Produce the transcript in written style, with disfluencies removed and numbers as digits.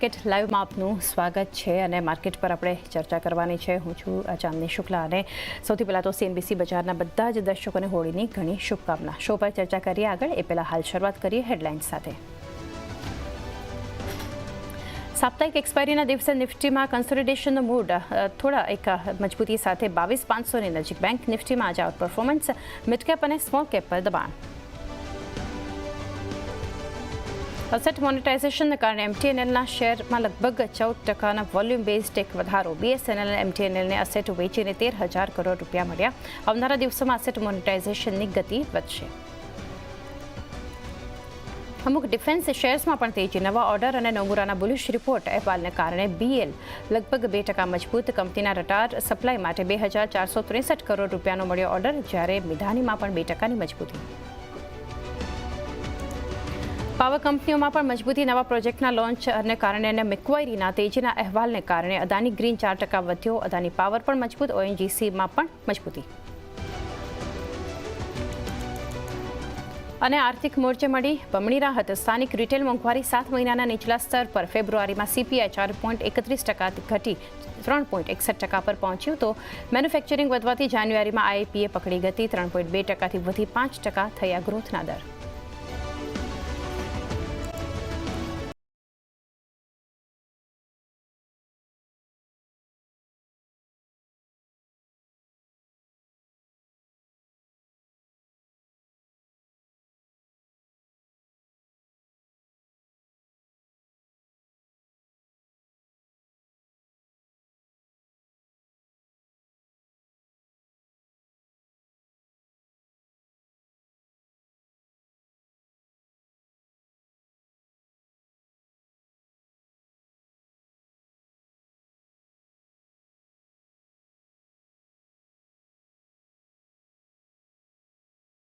Market લાઈવમાં આપનું સ્વાગત છે અને માર્કેટ પર આપણે ચર્ચા કરવાની છે. હું છું ચાંદની શુક્લા અને સૌથી પહેલાં તો CNBC બજારના બધા જ દર્શકોને હોળીની ઘણી શુભકામના. શો પર ચર્ચા કરીએ આગળ એ પહેલાં હાલ શરૂઆત કરીએ હેડલાઇન્સ સાથે. સાપ્તાહિક એક્સપાયરીના દિવસે નિફ્ટીમાં કન્સોલિડેશનનો મૂડ થોડા એક મજબૂતી સાથે 22,500ની નજીક. બેંક નિફ્ટીમાં આજે આઉટ પરફોર્મન્સ, મિડ કેપ અને સ્મોલ કેપ પર દબાણ. અસેટ મોનેટાઇઝેશનને કારણે MTNLના શેરમાં લગભગ 14% વોલ્યુમ બેઝડ એક વધારો. BSNL અને MTNLને અસેટ વેચીને 13,000 કરોડ રૂપિયા મળ્યા. આવનારા દિવસોમાં અસેટ મોનેટાઇઝેશનની ગતિ વધશે. અમુક ડિફેન્સ શેર્સમાં પણ તેજી. નવા ઓર્ડર અને નોમુરાના બુલિશ રિપોર્ટ અહેવાલને કારણે BL લગભગ 2% મજબૂત. કંપનીના રટાર સપ્લાય માટે 2,463 કરોડ રૂપિયાનો મળ્યો ઓર્ડર, જ્યારે મિધાનીમાં પણ 2%ની મજબૂતી. પાવર કંપનીઓમાં પણ મજબૂતી. નવા પ્રોજેક્ટના લોન્ચને કારણે અને મેક્વાયરીના તેજીના અહેવાલને કારણે અદાની ગ્રીન 4% વધ્યો. અદાની પાવર પણ મજબૂત. ONGCમાં પણ મજબૂતી. અને આર્થિક મોરચે મળી બમણી રાહત. સ્થાનિક રિટેલ મોંઘવારી 7 મહિનાના નીચલા સ્તર પર. ફેબ્રુઆરીમાં CPI 4.31% ઘટી 3.61% પર પહોંચ્યું. તો મેન્યુફેક્ચરિંગ વધવાથી જાન્યુઆરીમાં IIPએ પકડી ગતિ. 3.2%થી વધી 5% થયા ગ્રોથના દર.